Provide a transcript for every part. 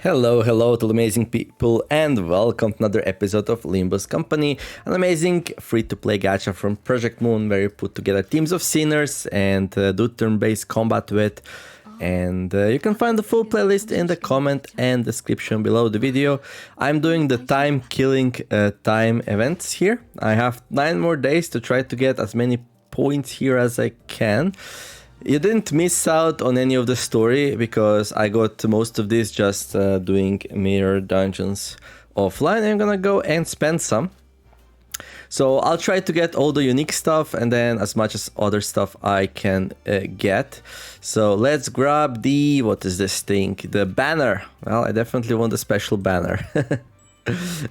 Hello, hello to the amazing people and welcome to another episode of Limbus Company, an amazing free-to-play gacha from Project Moon where you put together teams of sinners and do turn-based combat with. And you can find the full playlist in the comment and description below the video. I'm doing the time-killing time events here. I have 9 more days to try to get as many points here as I can. You didn't miss out on any of the story because I got most of this just doing mirror dungeons offline. I'm gonna go and spend some. So I'll try to get all the unique stuff and then as much as other stuff I can get. So let's grab the, what is this thing? The banner. Well, I definitely want a special banner.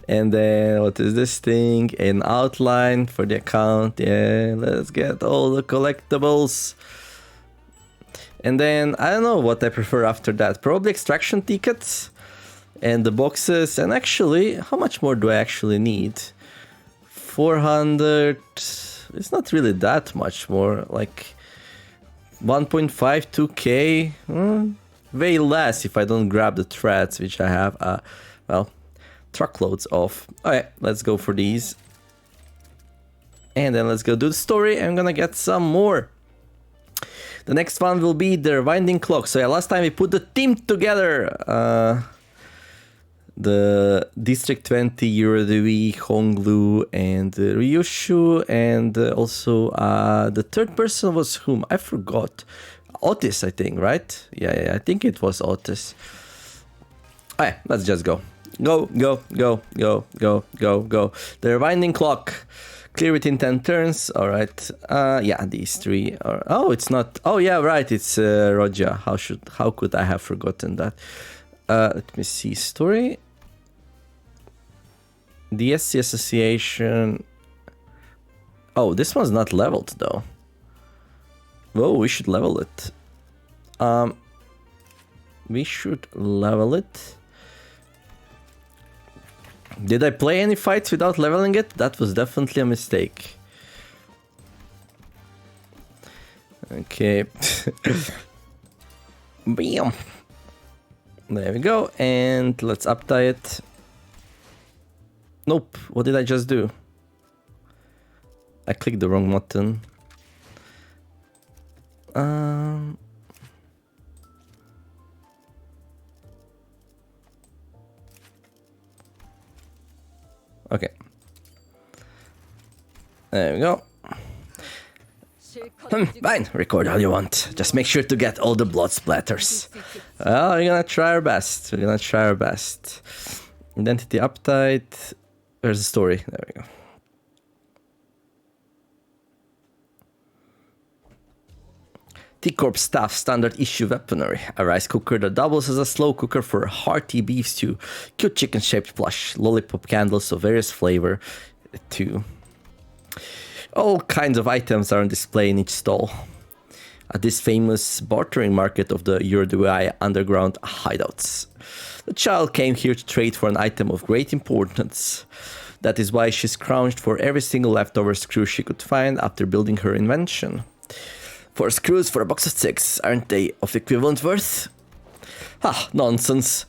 And then what is this thing? An outline for the account. Yeah, let's get all the collectibles. And then, I don't know what I prefer after that. Probably extraction tickets and the boxes. And actually, how much more do I actually need? 400... It's not really that much more. Like 1.5, 2k. Way less if I don't grab the threads, which I have, well, truckloads of. Alright, let's go for these. And then let's go do the story. I'm gonna get some more. The next one will be the Winding Clock. So yeah, last time we put the team together. The District 20, Eurodui, Honglu, and Ryushu. And also the third person was whom? I forgot. Otis, I think, right? Yeah, I think it was Otis. Alright, let's just go. Go. The Winding Clock. Clear within 10 turns. All right. Yeah, these three are. Oh, it's not. Oh, yeah, right. It's Roja. How could I have forgotten that? Let me see. Story. DSC Association. Oh, this one's not leveled though. Whoa, we should level it. We should level it. Did I play any fights without leveling it? That was definitely a mistake. Okay. Bam. There we go. And let's uptie it. Nope. What did I just do? I clicked the wrong button. Okay. There we go. Fine, record all you want. Just make sure to get all the blood splatters. Well, we're gonna try our best. Identity uptight. Where's the story? There we go. T-Corp staff standard issue weaponry. A rice cooker that doubles as a slow cooker for a hearty beef stew. Cute chicken shaped plush. Lollipop candles of various flavor too. All kinds of items are on display in each stall. At this famous bartering market of the Eurodui underground hideouts. The child came here to trade for an item of great importance. That is why she scrounged for every single leftover screw she could find after building her invention. 4 screws for a box of 6, aren't they of equivalent worth? Ha, nonsense.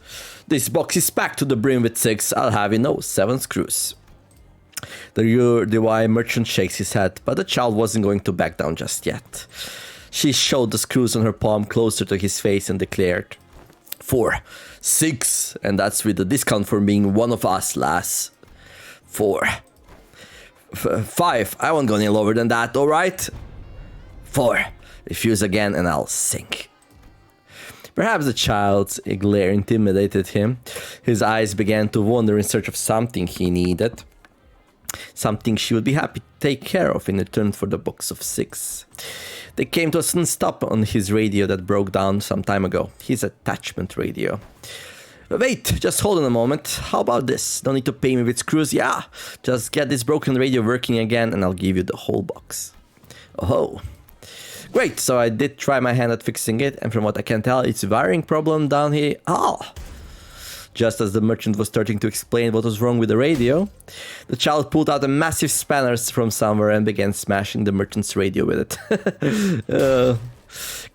This box is packed to the brim with 6, I'll have you know, 7 screws. The Eurodui merchant shakes his head, but the child wasn't going to back down just yet. She showed the screws on her palm closer to his face and declared, 4, 6, and that's with the discount for being one of us, lass. 4, 5, I won't go any lower than that, alright? 4, refuse again and I'll sink. Perhaps the child's glare intimidated him. His eyes began to wander in search of something he needed. Something she would be happy to take care of in return for the box of 6. They came to a sudden stop on his radio that broke down some time ago. His attachment radio. Wait, just hold on a moment. How about this? Don't need to pay me with screws. Yeah, just get this broken radio working again and I'll give you the whole box. Oh. Great, so I did try my hand at fixing it, and from what I can tell, it's a wiring problem down here. Ah! Just as the merchant was starting to explain what was wrong with the radio, the child pulled out a massive spanner from somewhere and began smashing the merchant's radio with it.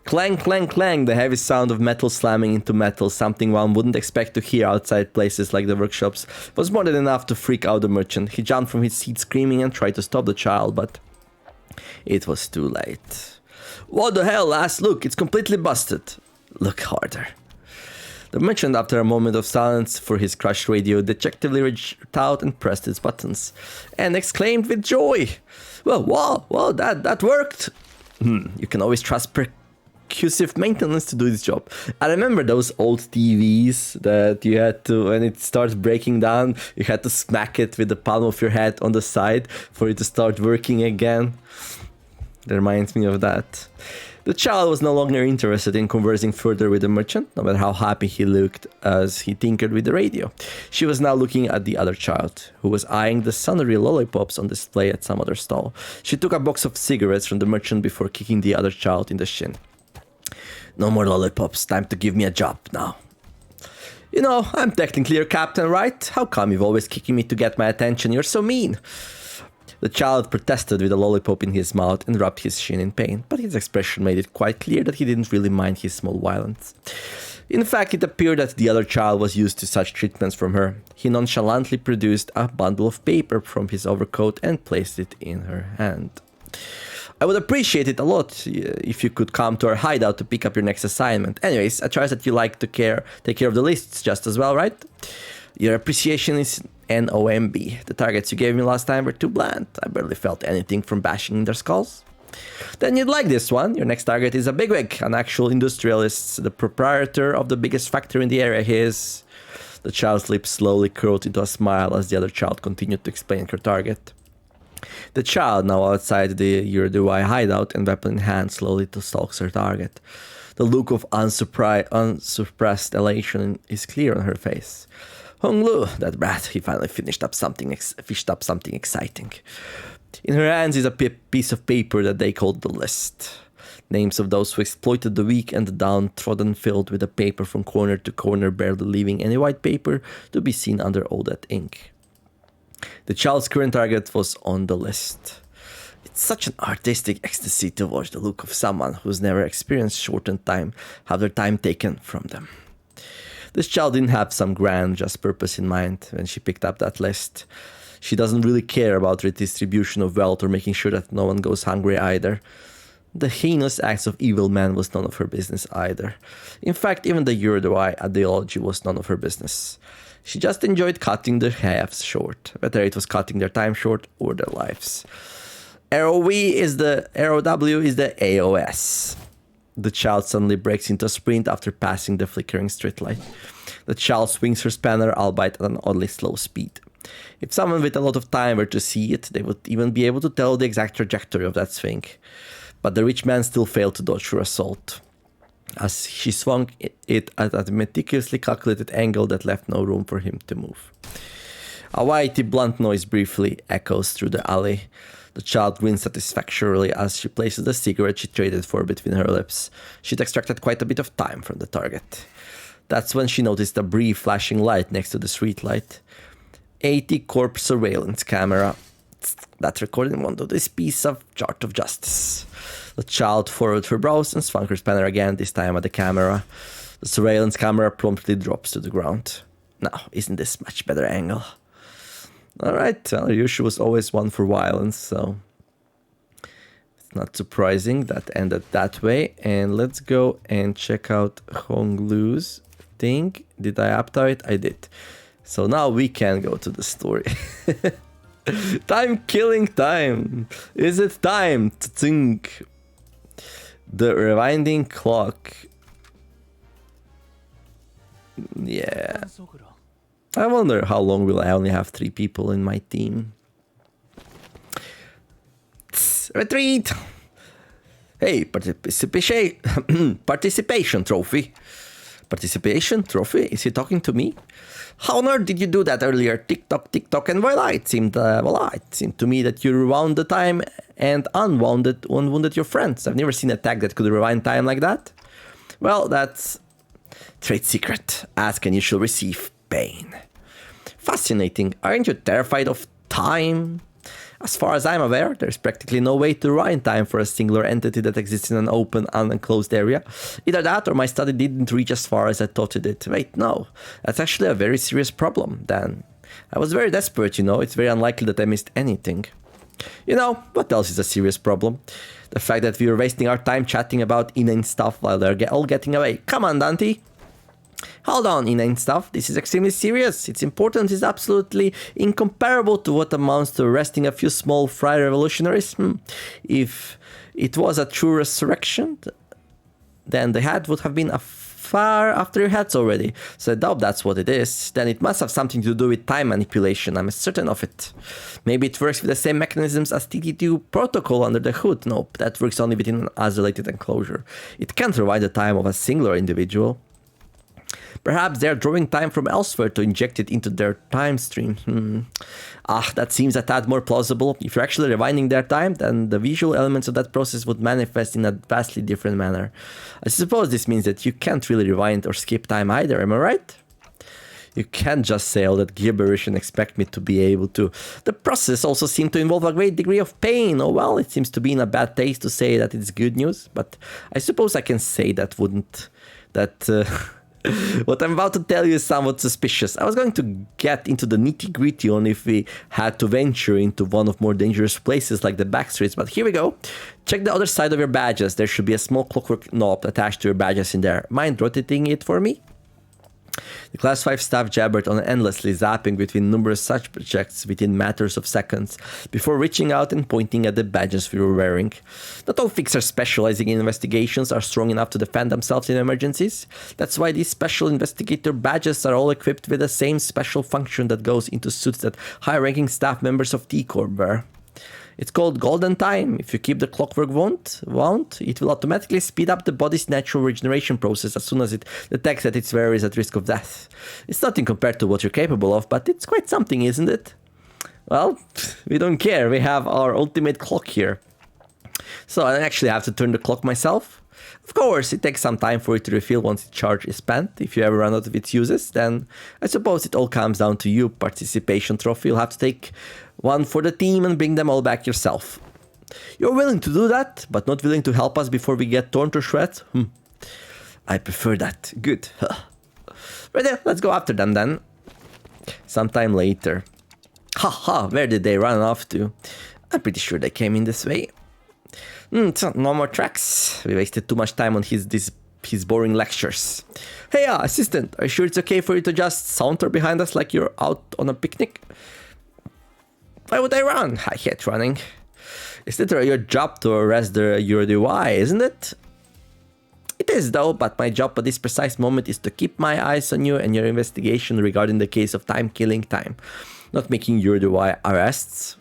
Clang, clang, clang, the heavy sound of metal slamming into metal, something one wouldn't expect to hear outside places like the workshops, was more than enough to freak out the merchant. He jumped from his seat screaming and tried to stop the child, but it was too late. What the hell, lass? Look, it's completely busted. Look harder. The merchant, after a moment of silence for his crushed radio, dejectedly reached out and pressed its buttons, and exclaimed with joy, Well, that worked. You can always trust percussive maintenance to do this job. I remember those old TVs that you had to, when it starts breaking down, you had to smack it with the palm of your hand on the side for it to start working again. That reminds me of that. The child was no longer interested in conversing further with the merchant, no matter how happy he looked as he tinkered with the radio. She was now looking at the other child, who was eyeing the sundry lollipops on display at some other stall. She took a box of cigarettes from the merchant before kicking the other child in the shin. No more lollipops, time to give me a job now. You know, I'm technically your captain, right? How come you've always kicking me to get my attention? You're so mean. The child protested with a lollipop in his mouth and rubbed his shin in pain, but his expression made it quite clear that he didn't really mind his small violence. In fact, it appeared that the other child was used to such treatments from her. He nonchalantly produced a bundle of paper from his overcoat and placed it in her hand. I would appreciate it a lot if you could come to our hideout to pick up your next assignment. Anyways, I trust that you like to take care of the lists just as well, right? Your appreciation is NOMB. The targets you gave me last time were too bland. I barely felt anything from bashing in their skulls. Then you'd like this one. Your next target is a bigwig, an actual industrialist, the proprietor of the biggest factory in the area. The child's lips slowly curled into a smile as the other child continued to explain her target. The child, now outside the Urdui hideout and weapon in hand, slowly stalks her target. The look of unsuppressed elation is clear on her face. Hong Lu, that brat, he finally fished up something exciting. In her hands is a piece of paper that they called the list. Names of those who exploited the weak and the downtrodden, filled with the paper from corner to corner, barely leaving any white paper to be seen under all that ink. The child's current target was on the list. It's such an artistic ecstasy to watch the look of someone who's never experienced shortened time have their time taken from them. This child didn't have some grand just purpose in mind when she picked up that list. She doesn't really care about redistribution of wealth or making sure that no one goes hungry either. The heinous acts of evil men was none of her business either. In fact, even the Urdui ideology was none of her business. She just enjoyed cutting their halves short, whether it was cutting their time short or their lives. ROW is the AOS. The child suddenly breaks into a sprint after passing the flickering streetlight. The child swings her spanner, albeit at an oddly slow speed. If someone with a lot of time were to see it, they would even be able to tell the exact trajectory of that swing. But the rich man still failed to dodge her assault, as she swung it at a meticulously calculated angle that left no room for him to move. A whitey blunt noise briefly echoes through the alley. The child grins satisfactorily as she places the cigarette she traded for between her lips. She'd extracted quite a bit of time from the target. That's when she noticed a brief flashing light next to the streetlight. 80 Corp surveillance camera. That recording one of this piece of chart of justice. The child furrowed her brows and swung her spanner again, this time at the camera. The surveillance camera promptly drops to the ground. Now, isn't this much better angle? Alright, well, Yushu was always one for violence, so it's not surprising that ended that way. And let's go and check out Hong Lu's thing. Did I update it? I did. So now we can go to the story. Time killing time. Is it time to think? The rewinding clock. Yeah. I wonder how long will I only have 3 people in my team. Retreat! Hey, participation trophy. Participation trophy? Is he talking to me? How on earth did you do that earlier? Tick tock, and voila! It seemed to me that you rewound the time and unwounded your friends. I've never seen a tag that could rewind time like that. Well, that's trade secret. Ask and you shall receive pain. Fascinating. Aren't you terrified of time? As far as I'm aware, there's practically no way to rewind time for a singular entity that exists in an open, unenclosed area. Either that or my study didn't reach as far as I thought it did. Wait, no. That's actually a very serious problem, Dan. I was very desperate, you know. It's very unlikely that I missed anything. You know, what else is a serious problem? The fact that we were wasting our time chatting about inane stuff while they're all getting away. Come on, Dante. Hold on, inane stuff. This is extremely serious. Its importance is absolutely incomparable to what amounts to arresting a few small fry revolutionaries. If it was a true resurrection, then the head would have been far after your heads already. So I doubt that's what it is. Then it must have something to do with time manipulation. I'm certain of it. Maybe it works with the same mechanisms as TT2 protocol under the hood. Nope, that works only within an isolated enclosure. It can't rewind the time of a singular individual. Perhaps they're drawing time from elsewhere to inject it into their time stream. That seems a tad more plausible. If you're actually rewinding their time, then the visual elements of that process would manifest in a vastly different manner. I suppose this means that you can't really rewind or skip time either, am I right? You can't just say all that gibberish and expect me to be able to. The process also seemed to involve a great degree of pain. Oh well, it seems to be in a bad taste to say that it's good news, but I suppose I can say that what I'm about to tell you is somewhat suspicious. I was going to get into the nitty-gritty on if we had to venture into one of more dangerous places like the backstreets, but here we go. Check the other side of your badges. There should be a small clockwork knob attached to your badges in there. Mind rotating it for me? The Class 5 staff jabbered on endlessly, zapping between numerous such projects within matters of seconds, before reaching out and pointing at the badges we were wearing. Not all fixers specializing in investigations are strong enough to defend themselves in emergencies. That's why these special investigator badges are all equipped with the same special function that goes into suits that high-ranking staff members of T-Corp wear. It's called golden time. If you keep the clockwork wound, it will automatically speed up the body's natural regeneration process as soon as it detects that its wearer is at risk of death. It's nothing compared to what you're capable of, but it's quite something, isn't it? Well, we don't care. We have our ultimate clock here. So I actually have to turn the clock myself. Of course, it takes some time for it to refill once its charge is spent. If you ever run out of its uses, then I suppose it all comes down to you. Participation trophy. You'll have to take one for the team and bring them all back yourself. You're willing to do that, but not willing to help us before we get torn to shreds? I prefer that. Good. Right there, let's go after them then. Sometime later. Where did they run off to? I'm pretty sure they came in this way. No more tracks. We wasted too much time on his boring lectures. Hey, assistant, are you sure it's okay for you to just saunter behind us like you're out on a picnic? Why would I run? I hate running. It's literally your job to arrest your DUI, isn't it? It is though, but my job at this precise moment is to keep my eyes on you and your investigation regarding the case of killing time. Not making your DUI arrests.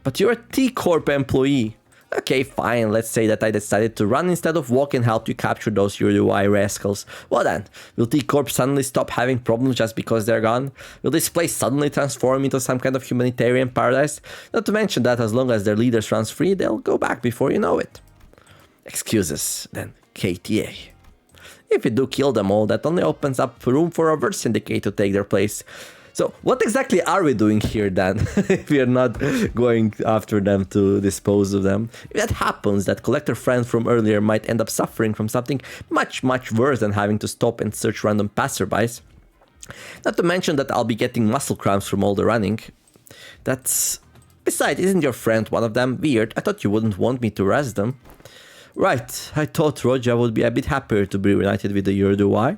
But you're a T-Corp employee. Okay, fine, let's say that I decided to run instead of walk and help you capture those URUI rascals. Well then, will T-Corp suddenly stop having problems just because they're gone? Will this place suddenly transform into some kind of humanitarian paradise? Not to mention that as long as their leaders runs free, they'll go back before you know it. Excuses, then, KTA. If you do kill them all, that only opens up room for a Verse Syndicate to take their place. So what exactly are we doing here then, if we are not going after them to dispose of them? If that happens, that collector friend from earlier might end up suffering from something much, much worse than having to stop and search random passerbys. Not to mention that I'll be getting muscle cramps from all the running. Besides, isn't your friend one of them? Weird, I thought you wouldn't want me to arrest them. Right, I thought Roja would be a bit happier to be reunited with the Urduai.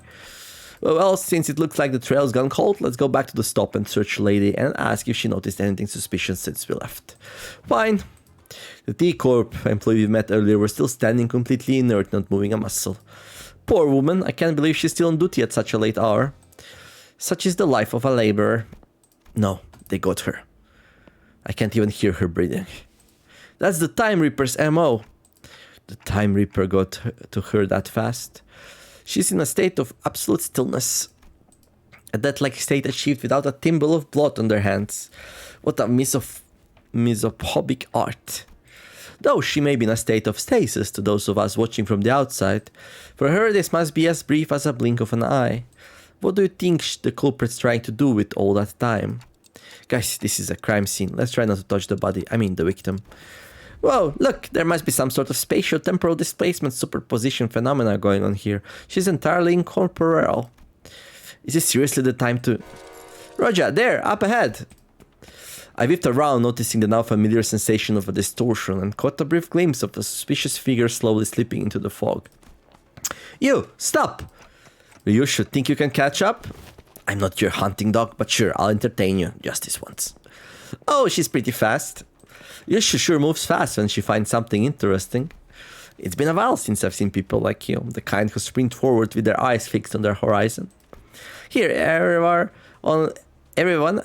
Well, since it looks like the trail's gone cold, let's go back to the stop and search lady and ask if she noticed anything suspicious since we left. Fine. The T-Corp employee we met earlier was still standing completely inert, not moving a muscle. Poor woman, I can't believe she's still on duty at such a late hour. Such is the life of a laborer. No, they got her. I can't even hear her breathing. That's the Time Reaper's MO. The Time Reaper got to her that fast. She's in a state of absolute stillness. A death-like state achieved without a thimble of blood on their hands. What a misopopic art. Though she may be in a state of stasis to those of us watching from the outside, for her this must be as brief as a blink of an eye. What do you think the culprit's trying to do with all that time? Guys, this is a crime scene. Let's try not to touch the body. I mean, the victim. Whoa, look, there must be some sort of spatial temporal displacement superposition phenomena going on here. She's entirely incorporeal. Is this seriously the time to... Roger, there, up ahead! I whipped around, noticing the now familiar sensation of a distortion, and caught a brief glimpse of a suspicious figure slowly slipping into the fog. You, stop! You should think you can catch up? I'm not your hunting dog, but sure, I'll entertain you, just this once. Oh, she's pretty fast. Yusha sure moves fast when she finds something interesting. It's been a while since I've seen people like you, the kind who sprint forward with their eyes fixed on their horizon. Here, everyone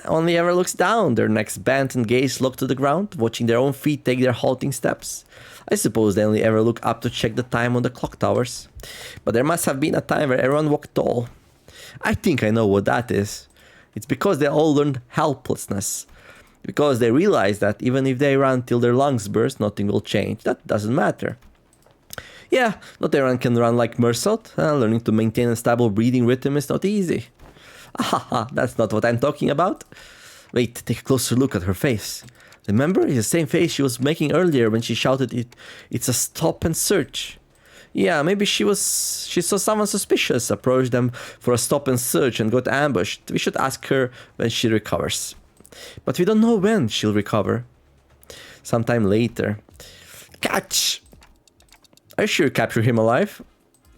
only ever looks down, their necks bent and gaze locked to the ground, watching their own feet take their halting steps. I suppose they only ever look up to check the time on the clock towers. But there must have been a time where everyone walked tall. I think I know what that is. It's because they all learned helplessness. Because they realize that even if they run till their lungs burst, nothing will change. That doesn't matter. Yeah, not everyone can run like Mersault. Learning to maintain a stable breathing rhythm is not easy. Ahaha, that's not what I'm talking about. Wait, take a closer look at her face. Remember? It's the same face she was making earlier when she shouted it's a stop and search. Yeah, maybe she saw someone suspicious, approached them for a stop and search and got ambushed. We should ask her when she recovers. But we don't know when she'll recover. Sometime later. Catch! Are you sure you captured him alive?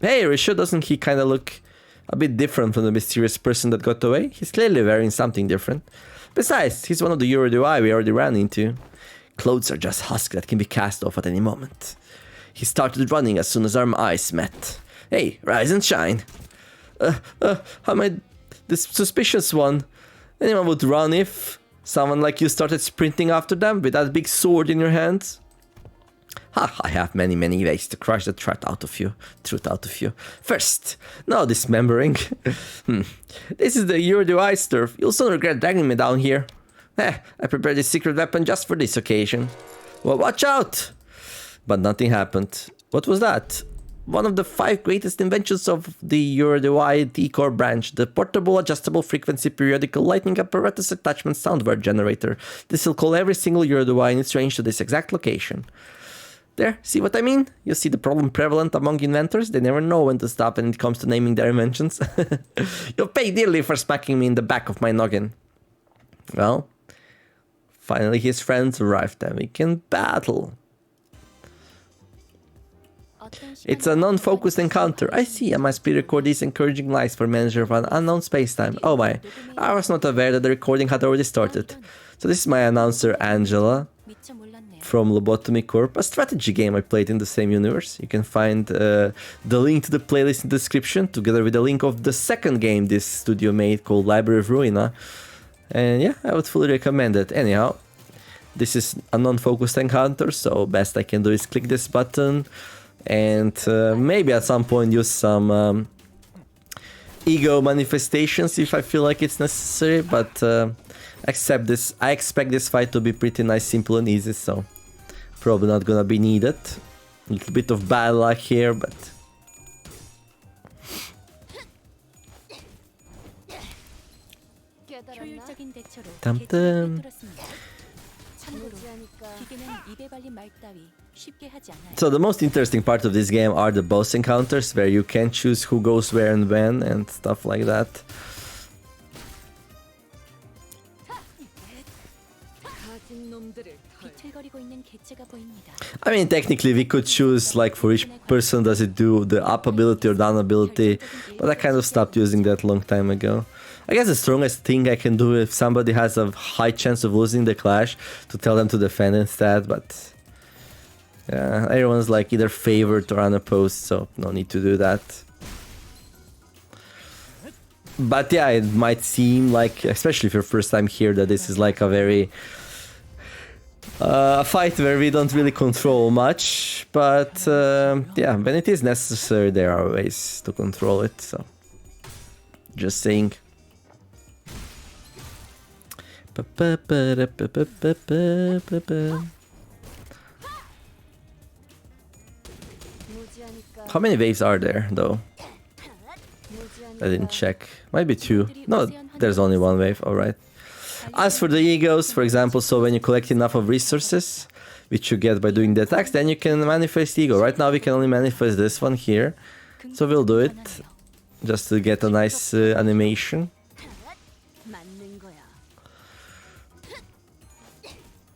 Hey, Risha, doesn't he kinda look a bit different from the mysterious person that got away? He's clearly wearing something different. Besides, he's one of the Eurodui we already ran into. Clothes are just husk that can be cast off at any moment. He started running as soon as our eyes met. Hey, rise and shine. Am I the suspicious one? Anyone would run if someone like you started sprinting after them with that big sword in your hands? Ha, I have many ways to crush the truth out of you. First, no dismembering. This is the Eurodui turf. You'll soon regret dragging me down here. I prepared this secret weapon just for this occasion. Well, watch out! But nothing happened. What was that? One of the 5 greatest inventions of the Eurodui E.G.O branch, the portable adjustable frequency periodical lightning apparatus attachment soundware generator. This will call every single Eurodui in its range to this exact location. There, see what I mean? You see the problem prevalent among inventors? They never know when to stop when it comes to naming their inventions. You'll pay dearly for smacking me in the back of my noggin. Well, finally his friends arrived and we can battle. It's a non-focused encounter. I see, I must pre-record these encouraging lies for manager of an unknown space-time. Oh my, I was not aware that the recording had already started. So this is my announcer Angela from Lobotomy Corp, a strategy game I played in the same universe. You can find the link to the playlist in the description, together with the link of the second game this studio made called Library of Ruina. And yeah, I would fully recommend it. Anyhow, this is a non-focused encounter, so best I can do is click this button and maybe at some point use some E.G.O manifestations if I feel like it's necessary, but I expect this fight to be pretty nice, simple and easy, so probably not gonna be needed. A little bit of bad luck here, but dum-dum. So the most interesting part of this game are the boss encounters, where you can choose who goes where and when and stuff like that. I mean, technically we could choose like for each person does it do the up ability or down ability, but I kind of stopped using that long time ago. I guess the strongest thing I can do if somebody has a high chance of losing the clash to tell them to defend instead, but yeah, everyone's like either favored or unopposed, so no need to do that. But yeah, it might seem like, especially if you're first time here, that this is like a very a fight where we don't really control much, but yeah, when it is necessary there are ways to control it, so just saying. How many waves are there though? I didn't check. Might be 2. No, there's only 1 wave, alright. As for the E.G.Os, for example, so when you collect enough of resources, which you get by doing the attacks, then you can manifest E.G.O. Right now we can only manifest this one here, so we'll do it, just to get a nice animation.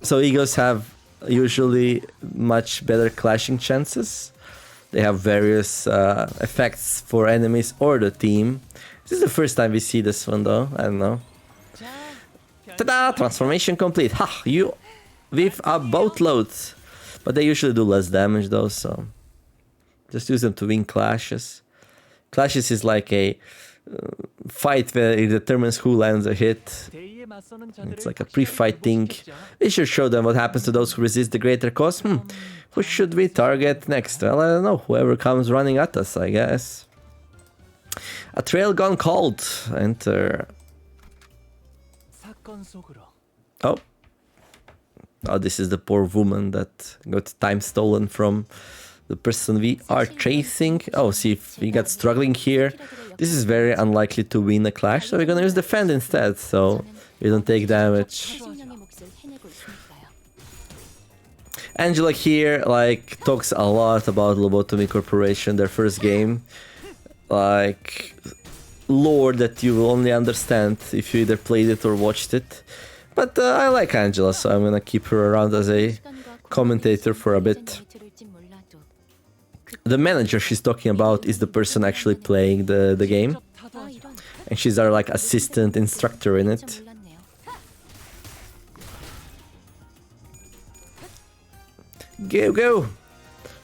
So E.G.Os have usually much better clashing chances. They have various effects for enemies or the team. This is the first time we see this one though, I don't know. Ta-da! Transformation complete. Ha! You with a boatload. But they usually do less damage though, so just use them to win clashes. Clashes is like a fight where it determines who lands a hit. It's like a pre-fight thing. We should show them what happens to those who resist the greater cost. Who should we target next? Well, I don't know. Whoever comes running at us, I guess. A trail gone cold. Enter. Oh. Oh, this is the poor woman that got time stolen from the person we are chasing. Oh, see if we got struggling here. This is very unlikely to win a clash, so we're gonna use defend instead, so we don't take damage. Angela here, like, talks a lot about Lobotomy Corporation, their first game. Like, lore that you will only understand if you either played it or watched it. But I like Angela, so I'm gonna keep her around as a commentator for a bit. The manager she's talking about is the person actually playing the game. And she's our like assistant instructor in it. Go, go!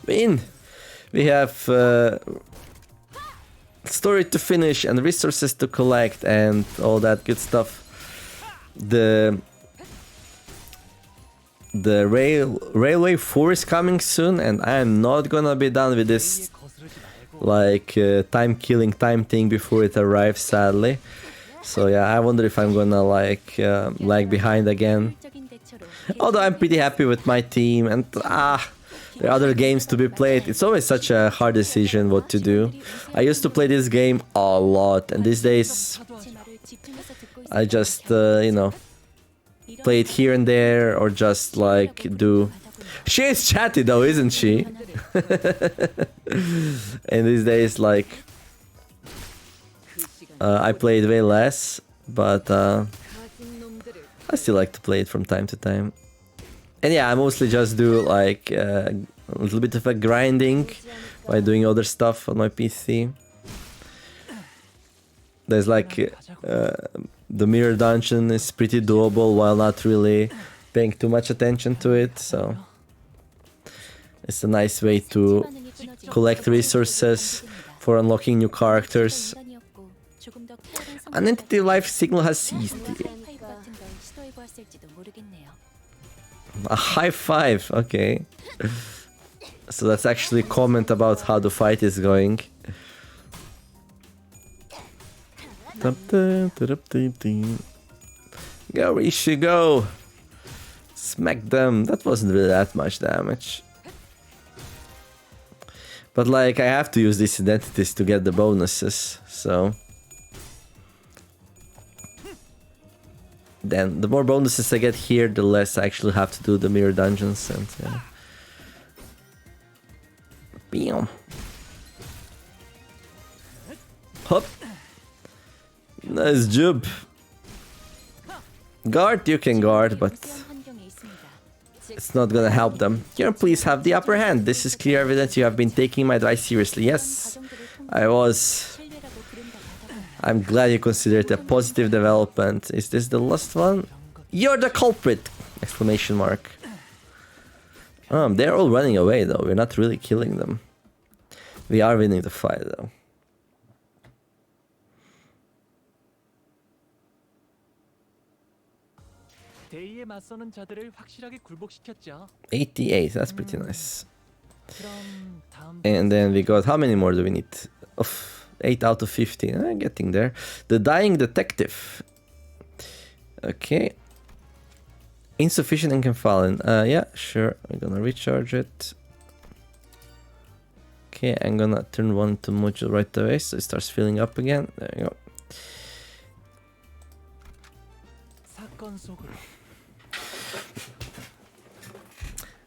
Win! We have story to finish and resources to collect and all that good stuff. The railway 4 is coming soon, and I am not gonna be done with this like time killing time thing before it arrives, sadly. So yeah, I wonder if I'm gonna like lag behind again. Although I'm pretty happy with my team, and there are other games to be played. It's always such a hard decision what to do. I used to play this game a lot, and these days I just you know, play it here and there, or just like do... She is chatty though, isn't she? And these days, like, I play it way less, but I still like to play it from time to time. And yeah, I mostly just do like a little bit of a grinding by doing other stuff on my PC. There's like the mirror dungeon is pretty doable while not really paying too much attention to it, so it's a nice way to collect resources for unlocking new characters. An entity life signal has ceased. A high five, okay. So that's actually a comment about how the fight is going. Go, E.G.O! Smack them. That wasn't really that much damage. But like, I have to use these identities to get the bonuses, so... Then, the more bonuses I get here, the less I actually have to do the mirror dungeons, and yeah. Bam! Hop! Nice job! Guard, you can guard, but... it's not gonna help them. Here, please have the upper hand. This is clear evidence you have been taking my advice seriously. Yes, I was. I'm glad you consider it a positive development. Is this the last one? You're the culprit! Exclamation mark. They're all running away though. We're not really killing them. We are winning the fight though. $88, that's pretty nice. And then we got, how many more do we need? 8 out of 15, getting there. The Dying Detective. Okay. Insufficient and can fall in. Yeah, sure, I'm gonna recharge it. Okay, I'm gonna turn one to module right away so it starts filling up again. There you go.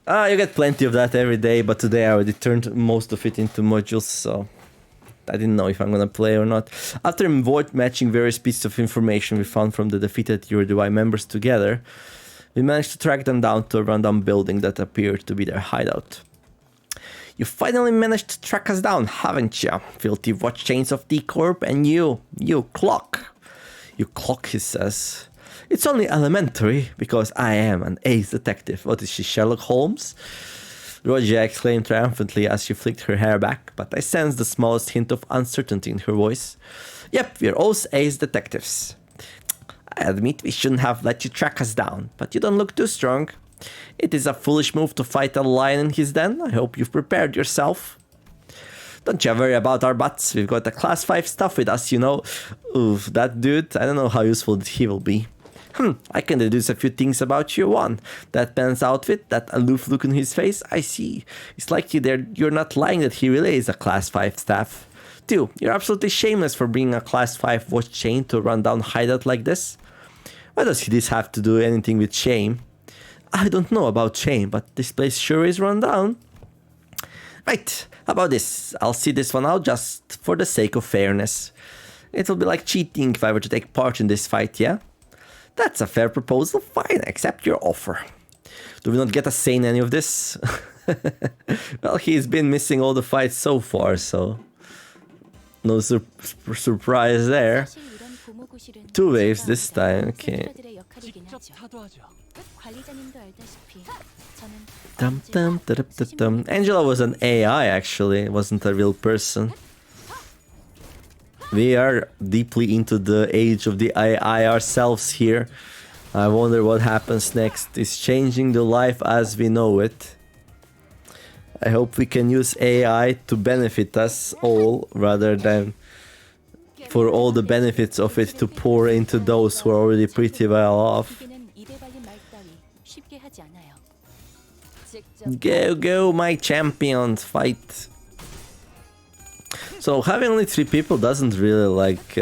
You get plenty of that every day, but today I already turned most of it into modules, so I didn't know if I'm gonna play or not. After void matching various pieces of information we found from the defeated URDY members together, we managed to track them down to a rundown building that appeared to be their hideout. You finally managed to track us down, haven't you? Filthy watch chains of D-Corp, and you clock. You clock, he says. It's only elementary, because I am an ace detective. What is she, Sherlock Holmes? Roger exclaimed triumphantly as she flicked her hair back, but I sensed the smallest hint of uncertainty in her voice. Yep, we're all ace detectives. I admit we shouldn't have let you track us down, but you don't look too strong. It is a foolish move to fight a lion in his den. I hope you've prepared yourself. Don't you worry about our butts. We've got the class 5 stuff with us, you know. Oof, that dude, I don't know how useful he will be. I can deduce a few things about you. 1. That pants outfit, that aloof look on his face, I see. It's like you're not lying that he really is a class 5 staff. 2. You're absolutely shameless for bringing a class 5 watch chain to a rundown hideout like this. Why does this have to do anything with shame? I don't know about shame, but this place sure is run down. Right, how about this? I'll see this one out just for the sake of fairness. It will be like cheating if I were to take part in this fight, yeah? That's a fair proposal. Fine, accept your offer. Do we not get a say in any of this? Well, he's been missing all the fights so far, so no surprise there. 2 waves this time, okay. Angela was an AI actually, it wasn't a real person. We are deeply into the age of the AI ourselves here. I wonder what happens next. It's changing the life as we know it. I hope we can use AI to benefit us all rather than for all the benefits of it to pour into those who are already pretty well off. Go, go, my champions, fight. So having only 3 people doesn't really like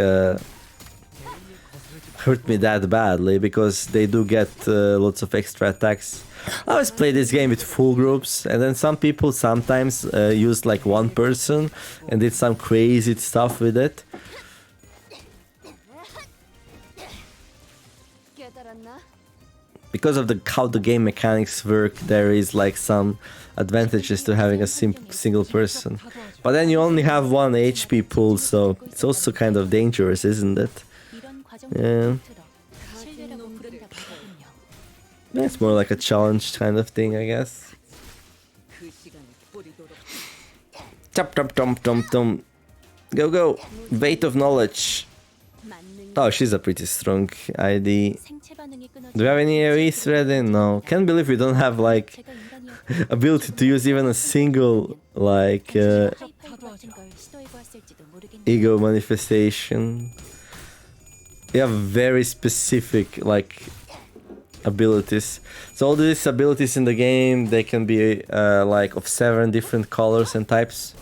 hurt me that badly, because they do get lots of extra attacks. I always play this game with full groups, and then some people sometimes used like one person and did some crazy stuff with it. Because of how the game mechanics work, there is like some advantages to having a single person. But then you only have 1 HP pool, so it's also kind of dangerous, isn't it? Yeah. It's more like a challenge kind of thing, I guess. Chop, chop, chop, chop, chop. Go, go. Weight of knowledge. Oh, she's a pretty strong ID. Do we have any AoEs ready? No. Can't believe we don't have like ability to use even a single like E.G.O manifestation. We have very specific like abilities. So all these abilities in the game, they can be like of 7 different colors and types.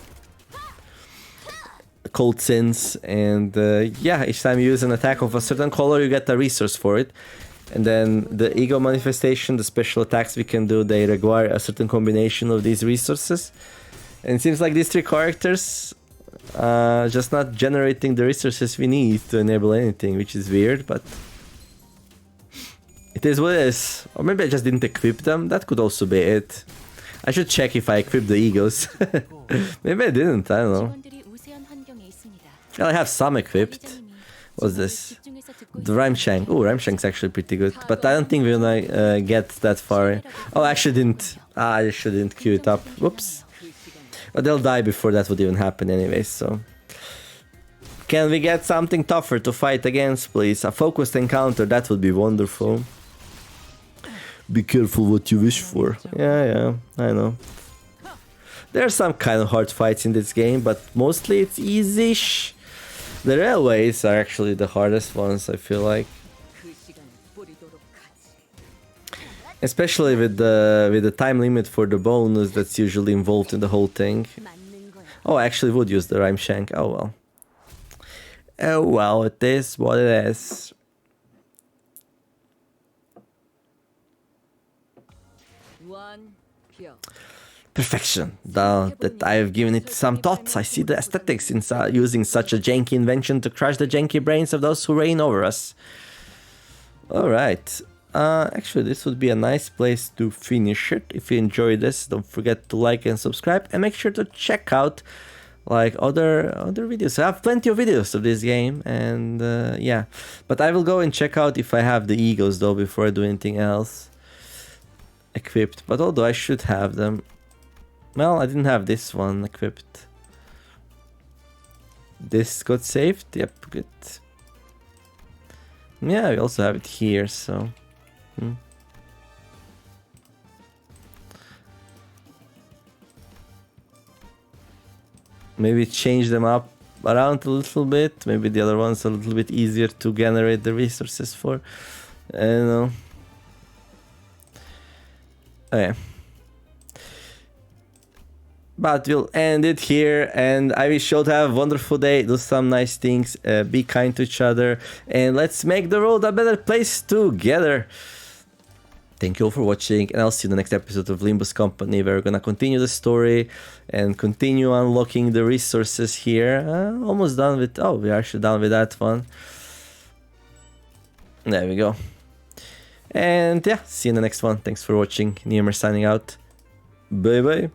Cold sins, and yeah, each time you use an attack of a certain color, you get a resource for it. And then the E.G.O manifestation, the special attacks we can do, they require a certain combination of these resources. And it seems like these 3 characters just not generating the resources we need to enable anything, which is weird, but it is what it is. Or maybe I just didn't equip them, that could also be it. I should check if I equipped the E.G.Os. Maybe I didn't, I don't know. Well, I have some equipped. What's this? The Ramshank. Oh, Ramshank's actually pretty good. But I don't think we're gonna get that far. Oh, I actually didn't. I shouldn't queue it up. Whoops. But they'll die before that would even happen anyway, so... Can we get something tougher to fight against, please? A focused encounter, that would be wonderful. Be careful what you wish for. Yeah, I know. There are some kind of hard fights in this game, but mostly it's easy-ish. The railways are actually the hardest ones, I feel like. Especially with the time limit for the bonus that's usually involved in the whole thing. Oh, I actually would use the Rhyme Shank. Oh well. Oh well, it is what it is. One kill. Perfection. Now that I have given it some thought, I see the aesthetics in using such a janky invention to crush the janky brains of those who reign over us. Alright. Actually, this would be a nice place to finish it. If you enjoyed this, don't forget to like and subscribe, and make sure to check out like other videos. I have plenty of videos of this game, and yeah. But I will go and check out if I have the E.G.Os though before I do anything else equipped. But although I should have them. Well, I didn't have this one equipped. This got saved? Yep, good. Yeah, we also have it here, so... Maybe change them up around a little bit. Maybe the other one's a little bit easier to generate the resources for. I don't know. Okay. But we'll end it here, and I wish you all to have a wonderful day, do some nice things, be kind to each other, and let's make the world a better place together. Thank you all for watching, and I'll see you in the next episode of Limbus Company, where we're gonna continue the story and continue unlocking the resources here. Almost done with... Oh, we're actually done with that one. There we go. And yeah, see you in the next one. Thanks for watching. TheNeomare signing out. Bye bye.